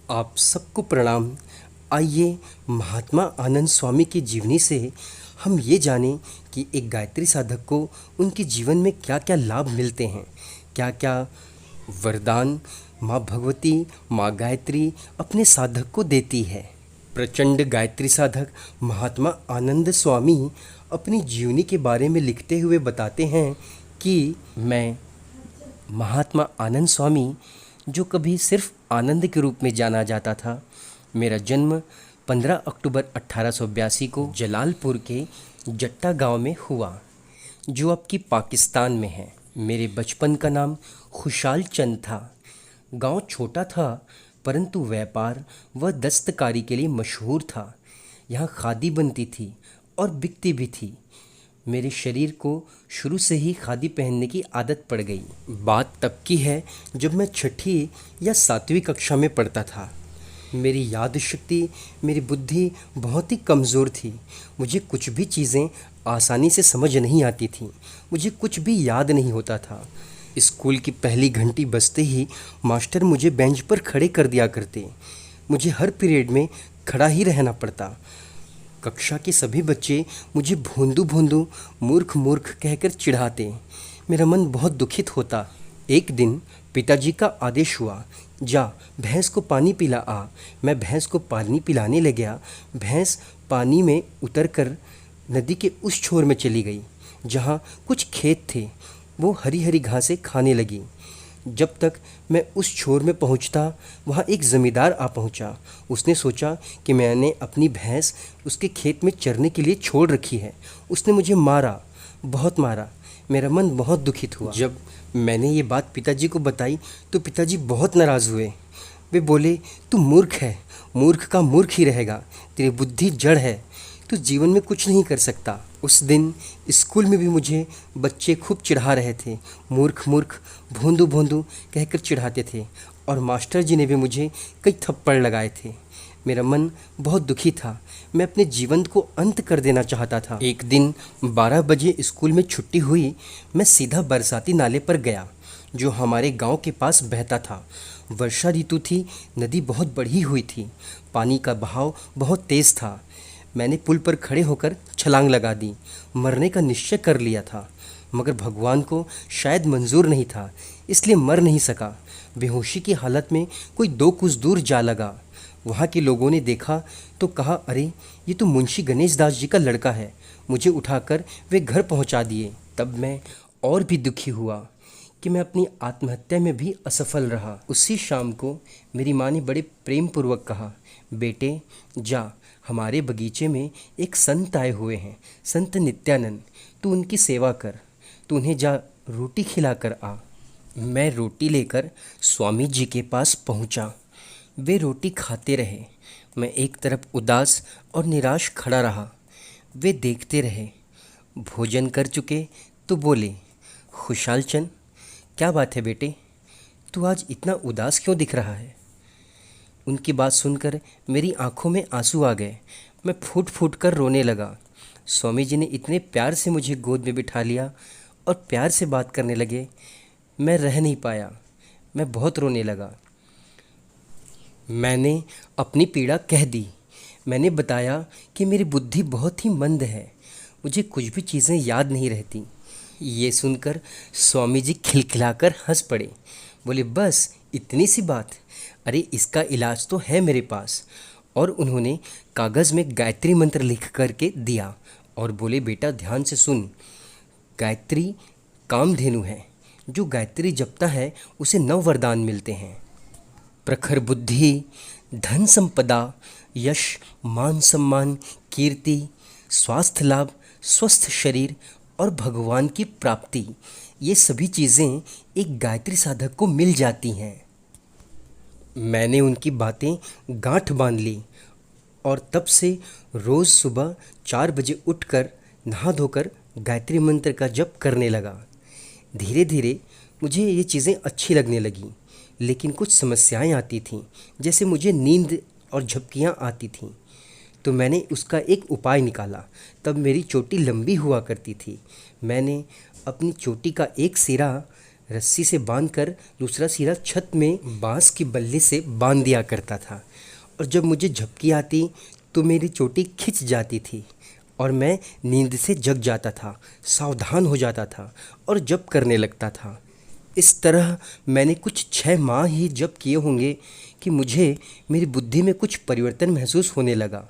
आप सबको प्रणाम। आइए महात्मा आनंद स्वामी की जीवनी से हम ये जानें कि एक गायत्री साधक को उनके जीवन में क्या क्या लाभ मिलते हैं, क्या क्या वरदान माँ भगवती, माँ गायत्री अपने साधक को देती है। प्रचंड गायत्री साधक महात्मा आनंद स्वामी अपनी जीवनी के बारे में लिखते हुए बताते हैं कि मैं महात्मा आनंद स्वामी, जो कभी सिर्फ आनंद के रूप में जाना जाता था, मेरा जन्म 15 अक्टूबर 1882 को जलालपुर के जट्टा गांव में हुआ, जो अब की पाकिस्तान में है। मेरे बचपन का नाम खुशाल चंद था। गांव छोटा था, परंतु व्यापार व दस्तकारी के लिए मशहूर था। यहाँ खादी बनती थी और बिकती भी थी। मेरे शरीर को शुरू से ही खादी पहनने की आदत पड़ गई। बात तब की है जब मैं छठी या 7वीं कक्षा में पढ़ता था। मेरी याद शक्ति, मेरी बुद्धि बहुत ही कमज़ोर थी। मुझे कुछ भी चीज़ें आसानी से समझ नहीं आती थीं। मुझे कुछ भी याद नहीं होता था। स्कूल की पहली घंटी बजते ही मास्टर मुझे बेंच पर खड़े कर दिया करते। मुझे हर पीरियड में खड़ा ही रहना पड़ता। कक्षा के सभी बच्चे मुझे भोंदू भोंदू, मूर्ख मूर्ख कहकर चिढ़ाते। मेरा मन बहुत दुखित होता। एक दिन पिताजी का आदेश हुआ, जा भैंस को पानी पिला आ। मैं भैंस को पानी पिलाने ले गया। भैंस पानी में उतरकर नदी के उस छोर में चली गई जहाँ कुछ खेत थे। वो हरी हरी घासें खाने लगी। जब तक मैं उस छोर में पहुंचता, वहाँ एक ज़मींदार आ पहुंचा। उसने सोचा कि मैंने अपनी भैंस उसके खेत में चरने के लिए छोड़ रखी है। उसने मुझे मारा, बहुत मारा। मेरा मन बहुत दुखित हुआ। जब मैंने ये बात पिताजी को बताई तो पिताजी बहुत नाराज़ हुए। वे बोले, तू मूर्ख है, मूर्ख का मूर्ख ही रहेगा, तेरी बुद्धि जड़ है, तू जीवन में कुछ नहीं कर सकता। उस दिन स्कूल में भी मुझे बच्चे खूब चिढ़ा रहे थे। मूर्ख मूर्ख, भोंदू भोंदू कहकर चिढ़ाते थे और मास्टर जी ने भी मुझे कई थप्पड़ लगाए थे। मेरा मन बहुत दुखी था। मैं अपने जीवन को अंत कर देना चाहता था। एक दिन 12 बजे स्कूल में छुट्टी हुई। मैं सीधा बरसाती नाले पर गया, जो हमारे गांव के पास बहता था। वर्षा ऋतु थी, नदी बहुत बढ़ी हुई थी, पानी का बहाव बहुत तेज़ था। मैंने पुल पर खड़े होकर छलांग लगा दी। मरने का निश्चय कर लिया था, मगर भगवान को शायद मंजूर नहीं था, इसलिए मर नहीं सका। बेहोशी की हालत में कोई 2 कुछ दूर जा लगा। वहाँ के लोगों ने देखा तो कहा, अरे ये तो मुंशी गणेश दास जी का लड़का है। मुझे उठाकर वे घर पहुँचा दिए। तब मैं और भी दुखी हुआ कि मैं अपनी आत्महत्या में भी असफल रहा। उसी शाम को मेरी माँ ने बड़े प्रेम पूर्वक कहा, बेटे जा, हमारे बगीचे में एक संत आए हुए हैं, संत नित्यानंद, तू उनकी सेवा कर, तू उन्हें जा रोटी खिला कर आ। मैं रोटी लेकर स्वामी जी के पास पहुंचा। वे रोटी खाते रहे। मैं एक तरफ उदास और निराश खड़ा रहा। वे देखते रहे। भोजन कर चुके तो बोले, खुशाल चंद, क्या बात है बेटे, तू आज इतना उदास क्यों दिख रहा है? उनकी बात सुनकर मेरी आंखों में आंसू आ गए। मैं फूट फूट कर रोने लगा। स्वामी जी ने इतने प्यार से मुझे गोद में बिठा लिया और प्यार से बात करने लगे। मैं रह नहीं पाया, मैं बहुत रोने लगा। मैंने अपनी पीड़ा कह दी। मैंने बताया कि मेरी बुद्धि बहुत ही मंद है, मुझे कुछ भी चीज़ें याद नहीं रहती। ये सुनकर स्वामी जी खिलखिलाकर हंस पड़े। बोले, बस इतनी सी बात, अरे इसका इलाज तो है मेरे पास। और उन्होंने कागज़ में गायत्री मंत्र लिख करके दिया और बोले, बेटा ध्यान से सुन, गायत्री कामधेनु है, जो गायत्री जपता है उसे 9 वरदान मिलते हैं। प्रखर बुद्धि, धन संपदा, यश, मान सम्मान, कीर्ति, स्वास्थ्य लाभ, स्वस्थ शरीर और भगवान की प्राप्ति, ये सभी चीज़ें एक गायत्री साधक को मिल जाती हैं। मैंने उनकी बातें गांठ बांध ली और तब से रोज़ सुबह 4 बजे उठकर नहा धोकर गायत्री मंत्र का जप करने लगा। धीरे धीरे मुझे ये चीज़ें अच्छी लगने लगीं, लेकिन कुछ समस्याएं आती थीं, जैसे मुझे नींद और झपकियां आती थीं। तो मैंने उसका एक उपाय निकाला। तब मेरी चोटी लंबी हुआ करती थी। मैंने अपनी चोटी का एक सिरा रस्सी से बांधकर दूसरा सिरा छत में बांस की बल्ली से बांध दिया करता था। और जब मुझे झपकी आती तो मेरी चोटी खिंच जाती थी और मैं नींद से जग जाता था, सावधान हो जाता था और जप करने लगता था। इस तरह मैंने कुछ 6 माह ही जप किए होंगे कि मुझे मेरी बुद्धि में कुछ परिवर्तन महसूस होने लगा।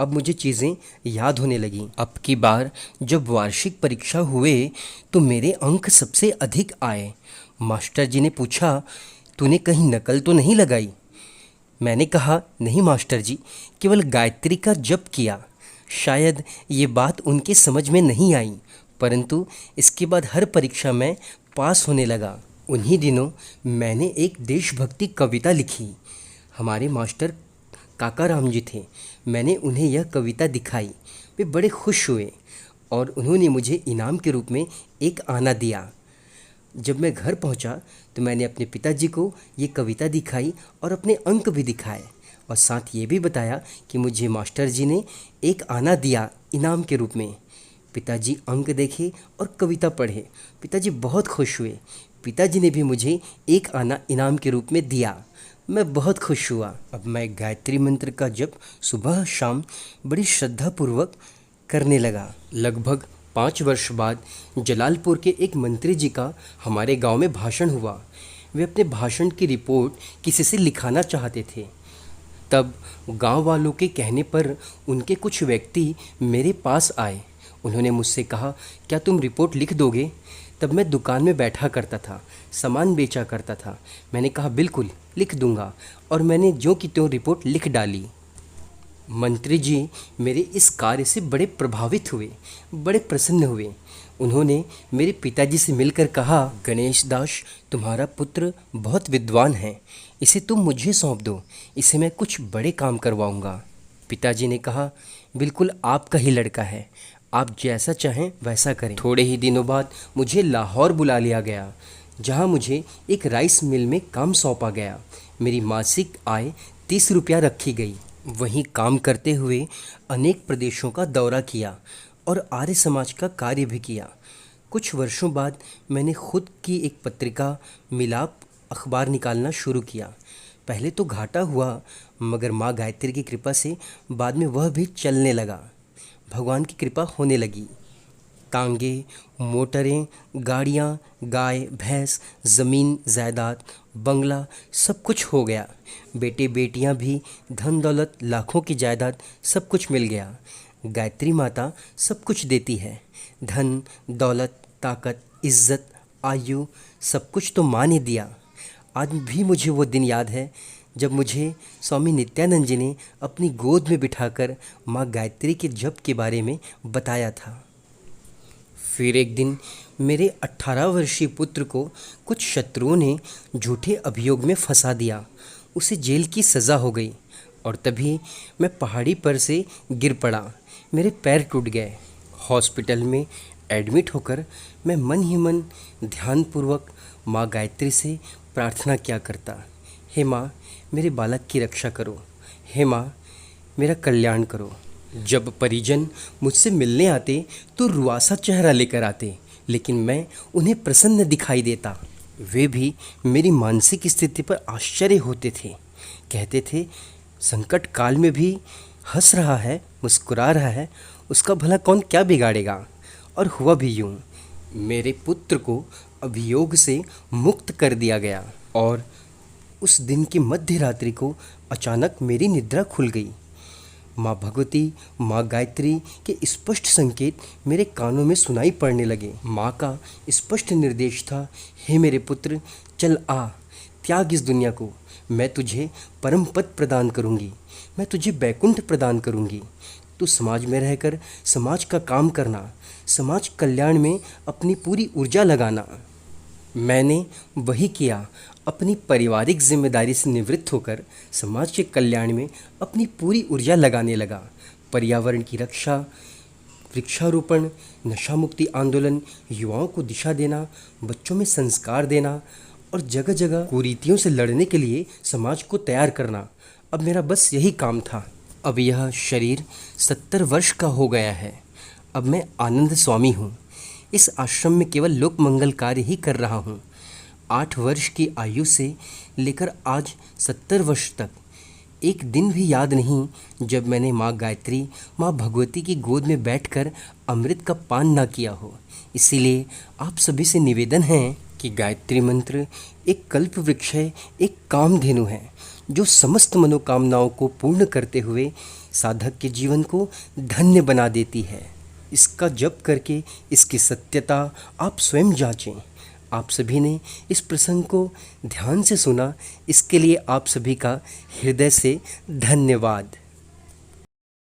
अब मुझे चीज़ें याद होने लगीं। अब की बार जब वार्षिक परीक्षा हुए तो मेरे अंक सबसे अधिक आए। मास्टर जी ने पूछा, तूने कहीं नकल तो नहीं लगाई? मैंने कहा, नहीं मास्टर जी, केवल गायत्री का जप किया। शायद ये बात उनके समझ में नहीं आई, परंतु इसके बाद हर परीक्षा में पास होने लगा। उन्हीं दिनों मैंने एक देशभक्ति कविता लिखी। हमारे मास्टर काका राम जी थे। मैंने उन्हें यह कविता दिखाई। वे बड़े खुश हुए और उन्होंने मुझे इनाम के रूप में एक आना दिया। जब मैं घर पहुंचा तो मैंने अपने पिताजी को ये कविता दिखाई और अपने अंक भी दिखाए और साथ ये भी बताया कि मुझे मास्टर जी ने एक आना दिया इनाम के रूप में। पिताजी अंक देखे और कविता पढ़े। पिताजी बहुत खुश हुए। पिताजी ने भी मुझे एक आना इनाम के रूप में दिया। मैं बहुत खुश हुआ। अब मैं गायत्री मंत्र का जप सुबह शाम बड़ी श्रद्धापूर्वक करने लगा। लगभग 5 वर्ष बाद जलालपुर के एक मंत्री जी का हमारे गांव में भाषण हुआ। वे अपने भाषण की रिपोर्ट किसी से लिखाना चाहते थे। तब गांव वालों के कहने पर उनके कुछ व्यक्ति मेरे पास आए। उन्होंने मुझसे कहा, क्या तुम रिपोर्ट लिख दोगे? तब मैं दुकान में बैठा करता था, सामान बेचा करता था। मैंने कहा, बिल्कुल लिख दूंगा, और मैंने ज्यों की त्यों रिपोर्ट लिख डाली। मंत्री जी मेरे इस कार्य से बड़े प्रभावित हुए, बड़े प्रसन्न हुए। उन्होंने मेरे पिताजी से मिलकर कहा, गणेश दास, तुम्हारा पुत्र बहुत विद्वान है, इसे तुम मुझे सौंप दो, इसे मैं कुछ बड़े काम करवाऊंगा। पिताजी ने कहा, बिल्कुल आपका ही लड़का है, आप जैसा चाहें वैसा करें। थोड़े ही दिनों बाद मुझे लाहौर बुला लिया गया, जहां मुझे एक राइस मिल में काम सौंपा गया। मेरी मासिक आय 30 रुपया रखी गई। वहीं काम करते हुए अनेक प्रदेशों का दौरा किया और आर्य समाज का कार्य भी किया। कुछ वर्षों बाद मैंने खुद की एक पत्रिका मिलाप अखबार निकालना शुरू किया। पहले तो घाटा हुआ, मगर माँ गायत्री की कृपा से बाद में वह भी चलने लगा। भगवान की कृपा होने लगी। टांगे, मोटरें, गाड़ियाँ, गाय, भैंस, ज़मीन जायदाद, बंगला, सब कुछ हो गया। बेटे बेटियाँ भी, धन दौलत, लाखों की जायदाद, सब कुछ मिल गया। गायत्री माता सब कुछ देती है। धन दौलत, ताकत, इज्जत, आयु, सब कुछ तो माँ ने दिया। आज भी मुझे वो दिन याद है जब मुझे स्वामी नित्यानंद जी ने अपनी गोद में बिठाकर माँ गायत्री के जप के बारे में बताया था। फिर एक दिन मेरे 18 वर्षीय पुत्र को कुछ शत्रुओं ने झूठे अभियोग में फंसा दिया। उसे जेल की सज़ा हो गई और तभी मैं पहाड़ी पर से गिर पड़ा। मेरे पैर टूट गए। हॉस्पिटल में एडमिट होकर मैं मन ही मन ध्यानपूर्वक माँ गायत्री से प्रार्थना किया करता, हे माँ, मेरे बालक की रक्षा करो, हे माँ, मेरा कल्याण करो। जब परिजन मुझसे मिलने आते तो रुआसा चेहरा लेकर आते, लेकिन मैं उन्हें प्रसन्न दिखाई देता। वे भी मेरी मानसिक स्थिति पर आश्चर्य होते थे। कहते थे, संकट काल में भी हंस रहा है, मुस्कुरा रहा है, उसका भला कौन क्या बिगाड़ेगा। और हुआ भी यूं। मेरे पुत्र को अभियोग से मुक्त कर दिया गया और उस दिन की मध्य रात्रि को अचानक मेरी निद्रा खुल गई। माँ भगवती, माँ गायत्री के स्पष्ट संकेत मेरे कानों में सुनाई पड़ने लगे। माँ का स्पष्ट निर्देश था, हे मेरे पुत्र, चल आ, त्याग इस दुनिया को, मैं तुझे परम पद प्रदान करूँगी, मैं तुझे बैकुंठ प्रदान करूँगी। तू समाज में रहकर समाज का काम करना, समाज कल्याण में अपनी पूरी ऊर्जा लगाना। मैंने वही किया। अपनी पारिवारिक जिम्मेदारी से निवृत्त होकर समाज के कल्याण में अपनी पूरी ऊर्जा लगाने लगा। पर्यावरण की रक्षा, वृक्षारोपण, नशा मुक्ति आंदोलन, युवाओं को दिशा देना, बच्चों में संस्कार देना और जगह जगह कुरीतियों से लड़ने के लिए समाज को तैयार करना, अब मेरा बस यही काम था। अब यह शरीर 70 वर्ष का हो गया है। अब मैं आनंद स्वामी हूँ। इस आश्रम में केवल लोक मंगल कार्य ही कर रहा हूँ। 8 वर्ष की आयु से लेकर आज 70 वर्ष तक एक दिन भी याद नहीं जब मैंने माँ गायत्री, माँ भगवती की गोद में बैठकर अमृत का पान ना किया हो। इसीलिए आप सभी से निवेदन है कि गायत्री मंत्र एक कल्प वृक्ष है, एक कामधेनु है, जो समस्त मनोकामनाओं को पूर्ण करते हुए साधक के जीवन को धन्य बना देती है। इसका जप करके इसकी सत्यता आप स्वयं जांचें। आप सभी ने इस प्रसंग को ध्यान से सुना, इसके लिए आप सभी का हृदय से धन्यवाद।